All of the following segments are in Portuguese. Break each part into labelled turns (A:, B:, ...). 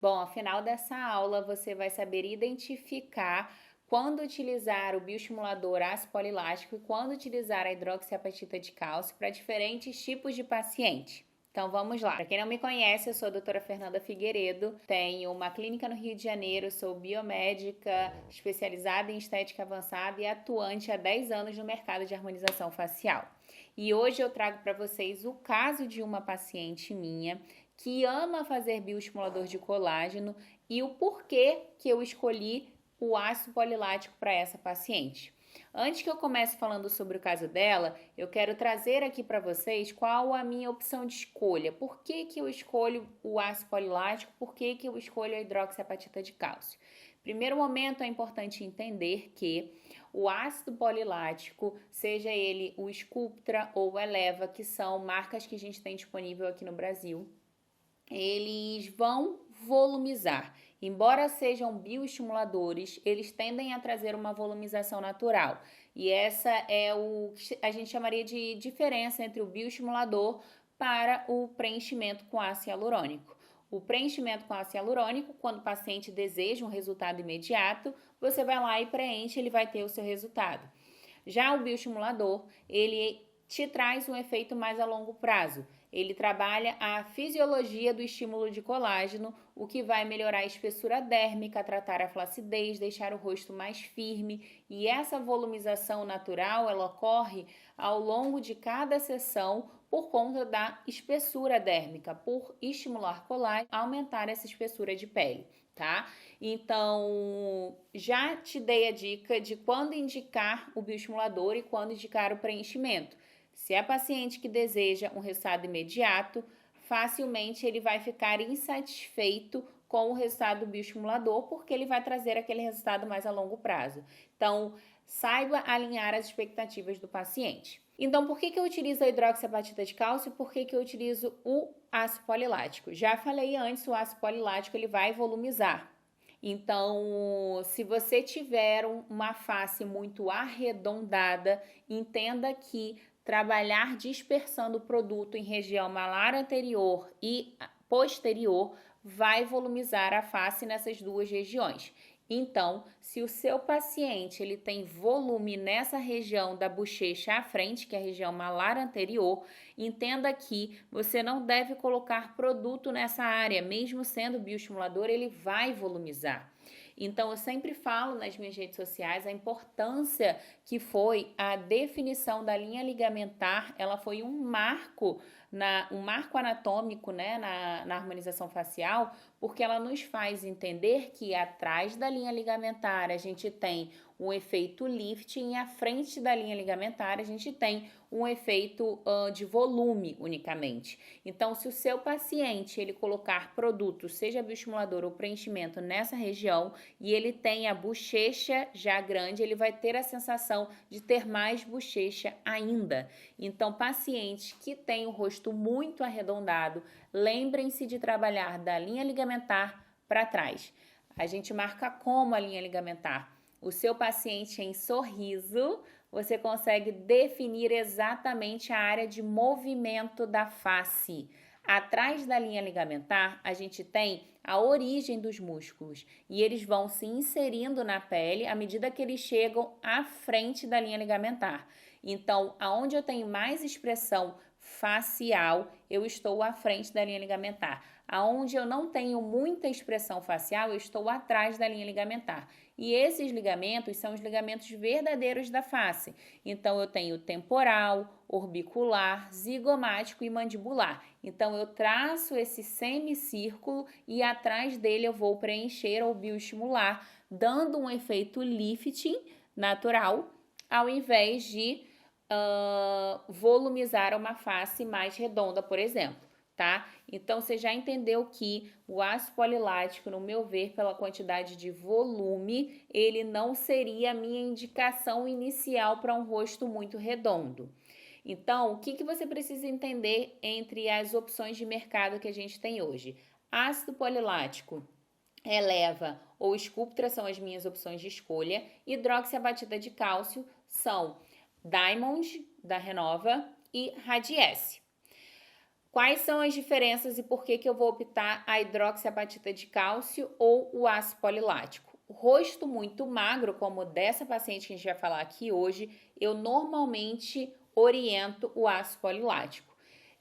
A: Bom, ao final dessa aula você vai saber identificar quando utilizar o bioestimulador ácido polilático e quando utilizar a hidroxiapatita de cálcio para diferentes tipos de paciente. Então vamos lá. Para quem não me conhece, eu sou a doutora Fernanda Figueiredo, tenho uma clínica no Rio de Janeiro, sou biomédica especializada em estética avançada e atuante há 10 anos no mercado de harmonização facial. E hoje eu trago para vocês o caso de uma paciente minha que ama fazer bioestimulador de colágeno e o porquê que eu escolhi o ácido polilático para essa paciente. Antes que eu comece falando sobre o caso dela, eu quero trazer aqui para vocês qual a minha opção de escolha. Por que eu escolho o ácido polilático? Por que eu escolho a hidroxiapatita de cálcio? Primeiro momento, é importante entender que o ácido polilático, seja ele o Sculptra ou o Eleva, que são marcas que a gente tem disponível aqui no Brasil, eles vão volumizar. Embora sejam bioestimuladores, eles tendem a trazer uma volumização natural. E essa é o que a gente chamaria de diferença entre o bioestimulador para o preenchimento com ácido hialurônico. O preenchimento com ácido hialurônico, quando o paciente deseja um resultado imediato, você vai lá e preenche, ele vai ter o seu resultado. Já o bioestimulador, ele te traz um efeito mais a longo prazo. Ele trabalha a fisiologia do estímulo de colágeno, o que vai melhorar a espessura dérmica, tratar a flacidez, deixar o rosto mais firme. E essa volumização natural, ela ocorre ao longo de cada sessão por conta da espessura dérmica, por estimular colágeno, aumentar essa espessura de pele, tá? Então, já te dei a dica de quando indicar o bioestimulador e quando indicar o preenchimento. Se é paciente que deseja um resultado imediato, facilmente ele vai ficar insatisfeito com o resultado do bioestimulador, porque ele vai trazer aquele resultado mais a longo prazo. Então, saiba alinhar as expectativas do paciente. Então, por que eu utilizo a hidroxiapatita de cálcio e por que eu utilizo o ácido polilático? Já falei antes, o ácido polilático ele vai volumizar. Então, se você tiver uma face muito arredondada, entenda que trabalhar dispersando o produto em região malar anterior e posterior vai volumizar a face nessas duas regiões. Então, se o seu paciente ele tem volume nessa região da bochecha à frente, que é a região malar anterior, entenda que você não deve colocar produto nessa área, mesmo sendo bioestimulador, ele vai volumizar. Então, eu sempre falo nas minhas redes sociais a importância que foi a definição da linha ligamentar. Ela foi um marco anatômico, né, na harmonização facial, porque ela nos faz entender que atrás da linha ligamentar a gente tem um efeito lifting e à frente da linha ligamentar a gente tem um efeito de volume unicamente. Então, se o seu paciente ele colocar produto, seja bioestimulador ou preenchimento nessa região e ele tem a bochecha já grande, ele vai ter a sensação de ter mais bochecha ainda. Então, pacientes que têm o rosto muito arredondado, lembrem-se de trabalhar da linha ligamentar para trás. A gente marca como a linha ligamentar. O seu paciente em sorriso, você consegue definir exatamente a área de movimento da face. Atrás da linha ligamentar, a gente tem a origem dos músculos e eles vão se inserindo na pele à medida que eles chegam à frente da linha ligamentar. Então, aonde eu tenho mais expressão facial, eu estou à frente da linha ligamentar. Aonde eu não tenho muita expressão facial, eu estou atrás da linha ligamentar. E esses ligamentos são os ligamentos verdadeiros da face. Então, eu tenho temporal, orbicular, zigomático e mandibular. Então, eu traço esse semicírculo e atrás dele eu vou preencher ou bioestimular, dando um efeito lifting natural, ao invés de volumizar uma face mais redonda, por exemplo, tá? Então, você já entendeu que o ácido polilático, no meu ver, pela quantidade de volume, ele não seria a minha indicação inicial para um rosto muito redondo. Então, o que você precisa entender entre as opções de mercado que a gente tem hoje? Ácido polilático, Eleva ou Sculptra são as minhas opções de escolha. Hidroxiapatita de cálcio são Diamond, da Renova, e Radiesse. Quais são as diferenças e por que que eu vou optar a hidroxiapatita de cálcio ou o ácido polilático? O rosto muito magro, como dessa paciente que a gente vai falar aqui hoje, eu normalmente oriento o ácido polilático.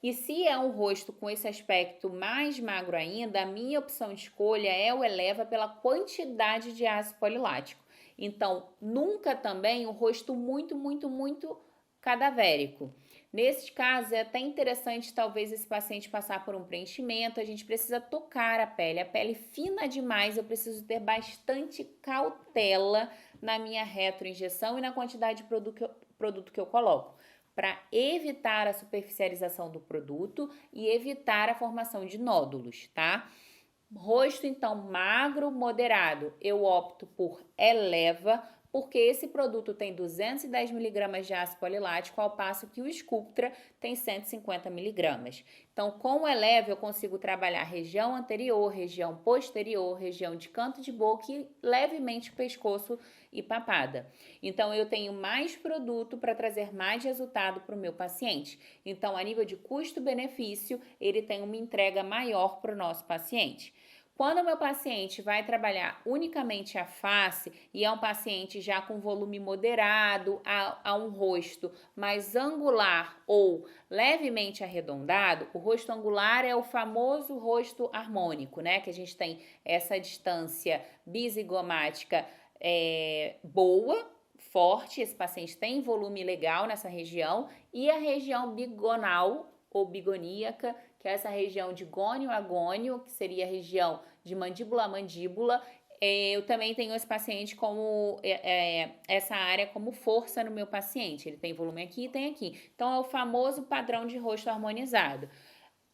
A: E se é um rosto com esse aspecto mais magro ainda, a minha opção de escolha é o Eleva pela quantidade de ácido polilático. Então, nunca também o rosto muito cadavérico. Nesse caso, é até interessante talvez esse paciente passar por um preenchimento, a gente precisa tocar a pele fina demais, eu preciso ter bastante cautela na minha retroinjeção e na quantidade de produto que eu coloco, para evitar a superficialização do produto e evitar a formação de nódulos, tá? Rosto, então, magro, moderado, eu opto por Eleva, porque esse produto tem 210 miligramas de ácido polilático, ao passo que o Sculptra tem 150 miligramas. Então, com o Eleva, eu consigo trabalhar região anterior, região posterior, região de canto de boca e levemente pescoço e papada. Então, eu tenho mais produto para trazer mais resultado para o meu paciente. Então, a nível de custo-benefício, ele tem uma entrega maior para o nosso paciente. Quando o meu paciente vai trabalhar unicamente a face e é um paciente já com volume moderado, a um rosto mais angular ou levemente arredondado, o rosto angular é o famoso rosto harmônico, né? Que a gente tem essa distância bizigomática boa, forte, esse paciente tem volume legal nessa região, e a região bigonal ou bigoníaca, que é essa região de gônio a gônio, que seria a região de mandíbula a mandíbula. Eu também tenho esse paciente como essa área como força no meu paciente. Ele tem volume aqui e tem aqui. Então, é o famoso padrão de rosto harmonizado.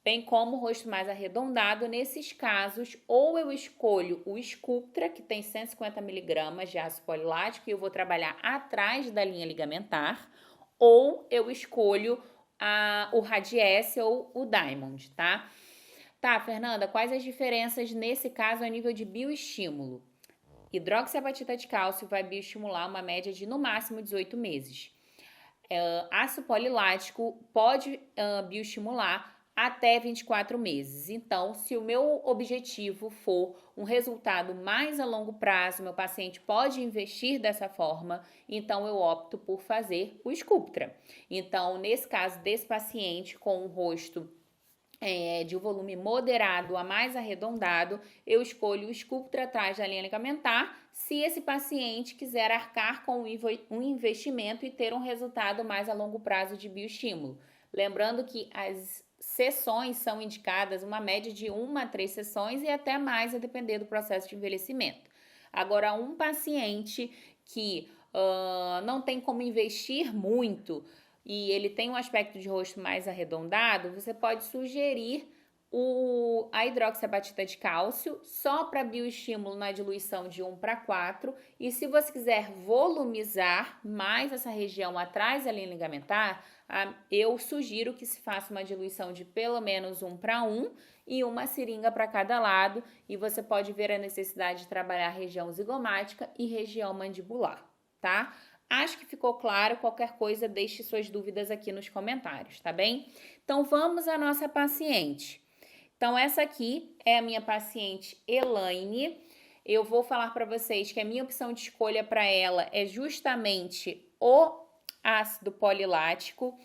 A: Bem como o rosto mais arredondado, nesses casos, ou eu escolho o Sculptra, que tem 150 miligramas de ácido polilático, e eu vou trabalhar atrás da linha ligamentar, ou eu escolho o Radiesse ou o Diamond, tá? Tá, Fernanda, quais as diferenças nesse caso a nível de bioestímulo? Hidroxiapatita de cálcio vai bioestimular uma média de no máximo 18 meses. Ácido polilático pode bioestimular até 24 meses. Então, se o meu objetivo for um resultado mais a longo prazo, meu paciente pode investir dessa forma, então eu opto por fazer o Sculptra. Então, nesse caso desse paciente com o rosto de um volume moderado a mais arredondado, eu escolho o Sculptra atrás da linha ligamentar, se esse paciente quiser arcar com um investimento e ter um resultado mais a longo prazo de bioestímulo. Lembrando que as sessões são indicadas uma média de 1 a 3 sessões e até mais a depender do processo de envelhecimento. Agora, um paciente que não tem como investir muito e ele tem um aspecto de rosto mais arredondado, você pode sugerir a hidroxiapatita de cálcio só para bioestímulo na diluição de 1 para 4. E se você quiser volumizar mais essa região atrás da linha ligamentar, eu sugiro que se faça uma diluição de pelo menos 1 para 1 e uma seringa para cada lado. E você pode ver a necessidade de trabalhar a região zigomática e região mandibular, tá? Acho que ficou claro. Qualquer coisa, deixe suas dúvidas aqui nos comentários, tá bem? Então, vamos à nossa paciente. Então, essa aqui é a minha paciente Elaine. Eu vou falar para vocês que a minha opção de escolha para ela é justamente o ácido polilático.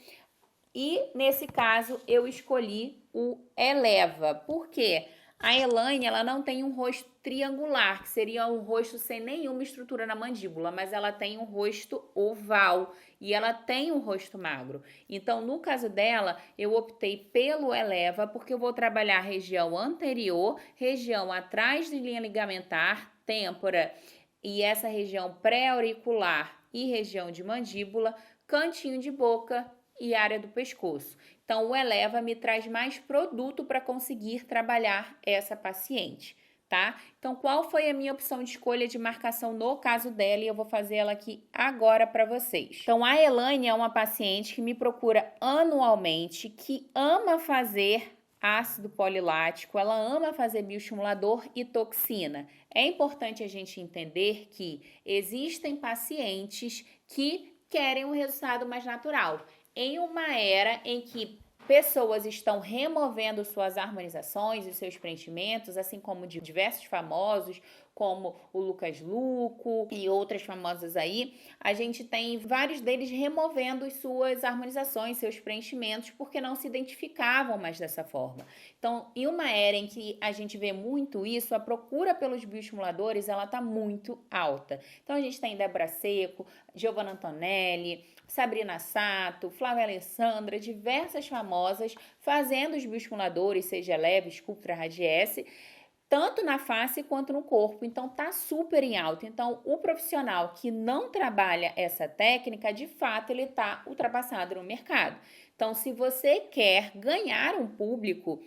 A: E, nesse caso, eu escolhi o Eleva. Por quê? A Elaine, ela não tem um rosto triangular, que seria um rosto sem nenhuma estrutura na mandíbula, mas ela tem um rosto oval e ela tem um rosto magro. Então, no caso dela, eu optei pelo Eleva, porque eu vou trabalhar a região anterior, região atrás de linha ligamentar, têmpora e essa região pré-auricular e região de mandíbula, cantinho de boca e área do pescoço. Então, o Eleva me traz mais produto para conseguir trabalhar essa paciente, tá? Então, qual foi a minha opção de escolha de marcação no caso dela? E eu vou fazer ela aqui agora para vocês. Então, a Elaine é uma paciente que me procura anualmente, que ama fazer ácido polilático, ela ama fazer bioestimulador e toxina. É importante a gente entender que existem pacientes que querem um resultado mais natural. Em uma era em que pessoas estão removendo suas harmonizações e seus preenchimentos, assim como de diversos famosos, como o Lucas Luco e outras famosas aí, a gente tem vários deles removendo suas harmonizações, seus preenchimentos, porque não se identificavam mais dessa forma. Então, em uma era em que a gente vê muito isso, a procura pelos bioestimuladores, ela tá muito alta. Então, a gente tem Débora Seco, Giovanna Antonelli, Sabrina Sato, Flávia Alessandra, diversas famosas fazendo os bioestimuladores, seja leve, Sculptra, Radiesse, tanto na face quanto no corpo. Então tá super em alta. Então o profissional que não trabalha essa técnica, de fato, ele tá ultrapassado no mercado. Então, se você quer ganhar um público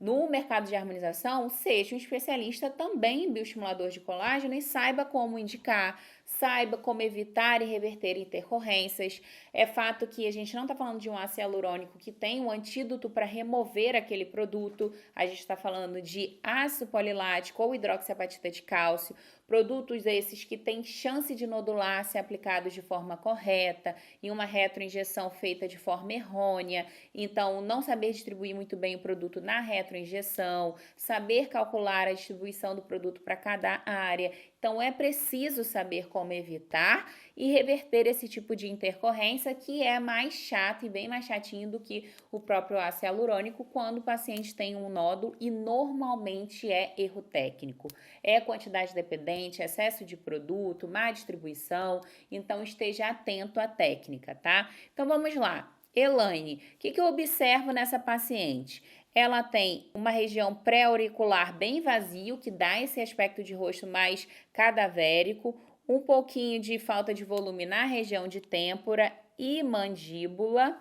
A: no mercado de harmonização, seja um especialista também em bioestimulador de colágeno e saiba como indicar, saiba como evitar e reverter intercorrências. É fato que a gente não está falando de um ácido hialurônico que tem um antídoto para remover aquele produto, a gente está falando de ácido polilático ou hidroxiapatita de cálcio, produtos esses que têm chance de nodular se aplicados de forma correta, em uma retroinjeção feita de forma errônea. Então, não saber distribuir muito bem o produto na retroinjeção, saber calcular a distribuição do produto para cada área. Então, é preciso saber como evitar e reverter esse tipo de intercorrência, que é mais chato e bem mais chatinho do que o próprio ácido hialurônico quando o paciente tem um nódulo, e normalmente é erro técnico. É quantidade dependente, excesso de produto, má distribuição, então esteja atento à técnica, tá? Então, vamos lá. Elaine, o que eu observo nessa paciente? Ela tem uma região pré-auricular bem vazio, que dá esse aspecto de rosto mais cadavérico, um pouquinho de falta de volume na região de têmpora e mandíbula,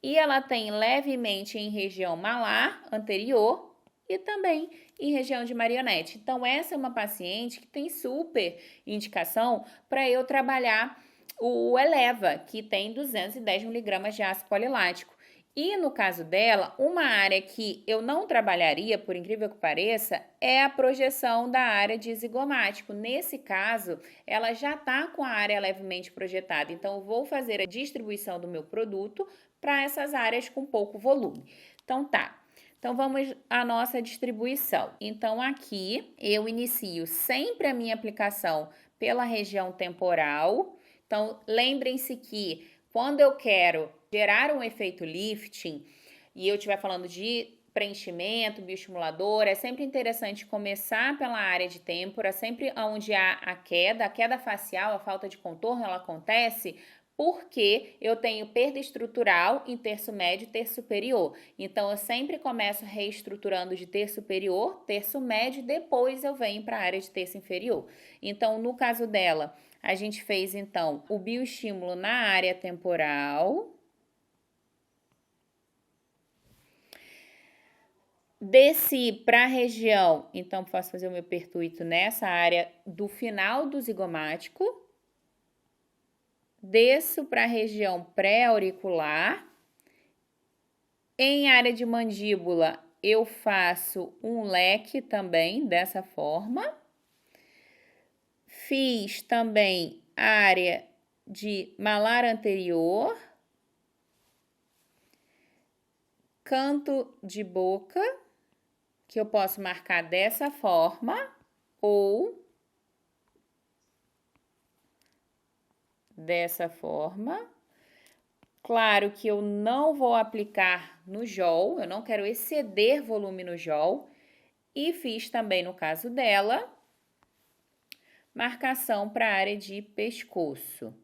A: e ela tem levemente em região malar anterior e também em região de marionete. Então, essa é uma paciente que tem super indicação para eu trabalhar o Eleva, que tem 210 miligramas de ácido polilático. E no caso dela, uma área que eu não trabalharia, por incrível que pareça, é a projeção da área de zigomático. Nesse caso, ela já está com a área levemente projetada, então eu vou fazer a distribuição do meu produto para essas áreas com pouco volume. Então tá. Então, vamos à nossa distribuição. Então, aqui eu inicio sempre a minha aplicação pela região temporal. Então, lembrem-se que quando eu quero gerar um efeito lifting e eu estiver falando de preenchimento, bioestimulador, é sempre interessante começar pela área de têmpora, sempre onde há a queda facial, a falta de contorno, ela acontece porque eu tenho perda estrutural em terço médio e terço superior. Então, eu sempre começo reestruturando de terço superior, terço médio, depois eu venho para a área de terço inferior. Então, no caso dela, a gente fez, então, o bioestímulo na área temporal. Desci para a região, então, posso fazer o meu pertuito nessa área do final do zigomático. Desço para a região pré-auricular. Em área de mandíbula, eu faço um leque também, dessa forma. Fiz também a área de malar anterior. Canto de boca, que eu posso marcar dessa forma ou dessa forma. Claro que eu não vou aplicar no jol, eu não quero exceder volume no jol. E fiz também, no caso dela, marcação para a área de pescoço.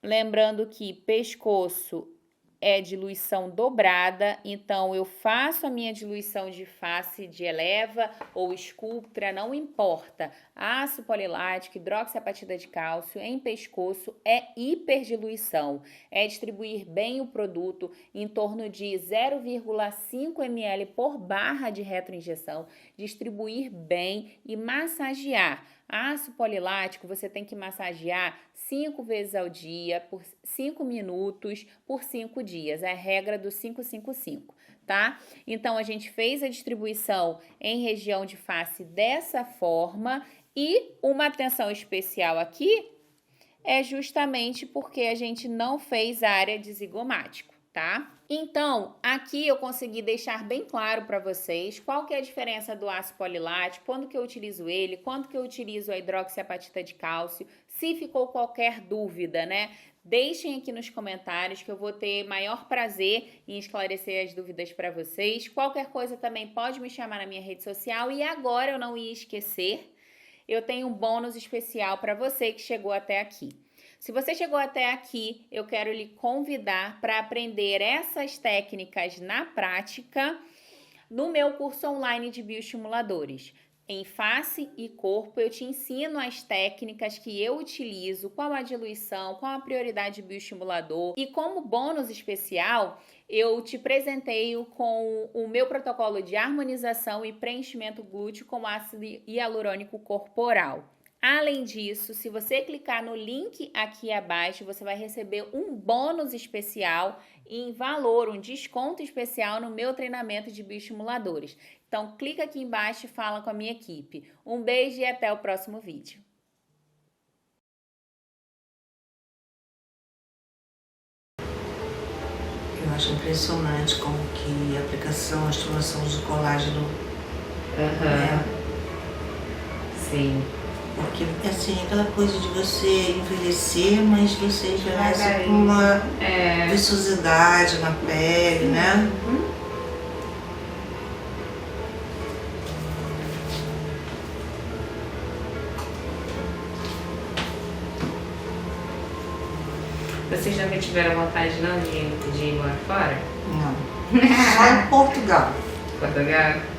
A: Lembrando que pescoço é diluição dobrada, então eu faço a minha diluição de face de Eleva ou Sculptra, não importa. Ácido polilático, hidroxiapatita de cálcio em pescoço é hiperdiluição, é distribuir bem o produto em torno de 0,5 ml por barra de retroinjeção, distribuir bem e massagear. Ácido polilático você tem que massagear 5 vezes ao dia, por 5 minutos, por 5 dias. É a regra do 5-5-5, tá? Então, a gente fez a distribuição em região de face dessa forma. E uma atenção especial aqui é justamente porque a gente não fez área de zigomático, tá? Então, aqui eu consegui deixar bem claro para vocês qual que é a diferença do ácido polilático, quando que eu utilizo ele, quando que eu utilizo a hidroxiapatita de cálcio. Se ficou qualquer dúvida, né? Deixem aqui nos comentários que eu vou ter maior prazer em esclarecer as dúvidas para vocês. Qualquer coisa também pode me chamar na minha rede social. E agora eu não ia esquecer, eu tenho um bônus especial para você que chegou até aqui. Se você chegou até aqui, eu quero lhe convidar para aprender essas técnicas na prática no meu curso online de bioestimuladores. Em face e corpo, eu te ensino as técnicas que eu utilizo, qual a diluição, qual a prioridade de bioestimulador. E como bônus especial, eu te presenteio com o meu protocolo de harmonização e preenchimento glúteo com ácido hialurônico corporal. Além disso, se você clicar no link aqui abaixo, você vai receber um bônus especial em valor, um desconto especial no meu treinamento de bioestimuladores. Então, clica aqui embaixo e fala com a minha equipe. Um beijo e até o próximo vídeo.
B: Eu acho impressionante como que a aplicação, a estimulação de colágeno
A: Sim.
B: Porque, assim, aquela coisa de você envelhecer, mas você envelhece com uma viçosidade na pele, né?
C: Vocês nunca tiveram vontade não de ir morar fora?
B: Não. Só em Portugal.
C: Portugal?